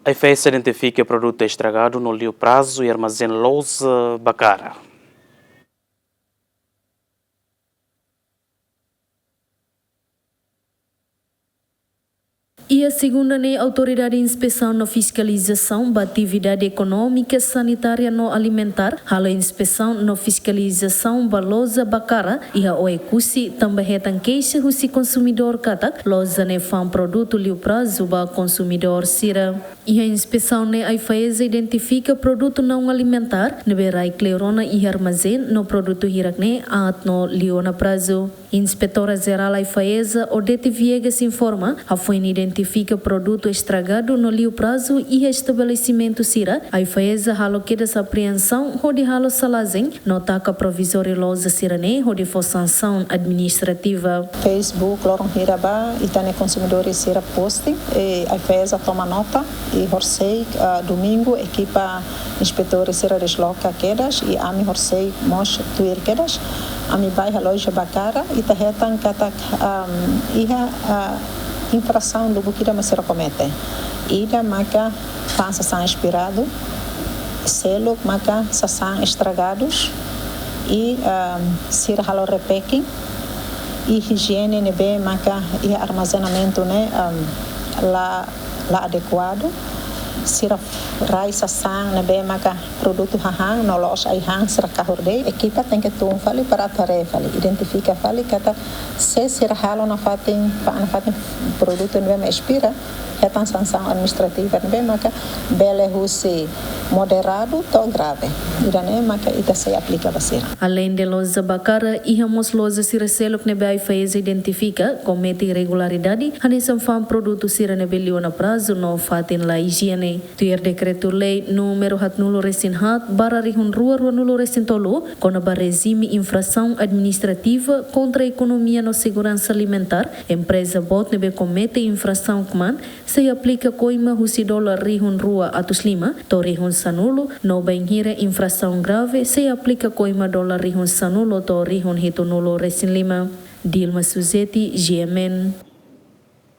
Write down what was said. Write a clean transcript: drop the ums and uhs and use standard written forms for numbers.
A IFES identifica produto estragado no livro prazo e armazém Lousa Bacara. E a segunda é a Autoridade de Inspeção na Fiscalização da Atividade Econômica Sanitária no Alimentar, a inspeção na fiscalização da Lousa Bacara e a OECUSI também retam queixa do consumidor katak, Lousa ne fam produto liu prazo ba consumidor sira. E a inspeção ne a IFES identifica produto não alimentar, neberai clerona e armazém no produto hirakne at no liona prazo. Inspetora Geral da IFES, Odete Viegas, informa a foi identifica produto estragado no liu prazo e estabelecimento sira. A IFES haloqueda essa apreensão onde halo salazem no taca provisório Lousa sirane onde for sanção administrativa. Facebook, Loron Hiraba, e também consumidores sira posting, a IFES toma nota e horsei domingo equipa inspetores sira desloca quedas e a mi horsei mos tuir quedas. A mi vai a loja Bacara e tahetan katak infração do que da ser comete. Ida maca faz são inspirado, selo maca são estragados e ser halo repacking e higiene nebe maca e armazenamento né lá adequado. Sira rai sasang na be maka produto hahang no los ai hang sira kahorde equipa tem que tu fali para tarefa identifica fali kata se sira halo na fatin produto no be expira é tan sanção administrativa no be maka bele husi moderado to grave irane maka ita se aplica basira. Além de Lousa Bacara e Ramos Lousa sira selo que nebe IFES identifica comete irregularidade anisam fam produto sira nebe liona prazo no fatin la higiene. Tuir decreto lei número 70/2023 com a regime infração administrativa contra a economia no segurança alimentar, empresa bot nebe comete infração coman se aplica coima $1 rihun rua atus lima, to rihun sanulo, no benhira infração grave se aplica coima $1 rihun sanulo to rihun hito nulo resin lima. Dilma Suzeti, GMN.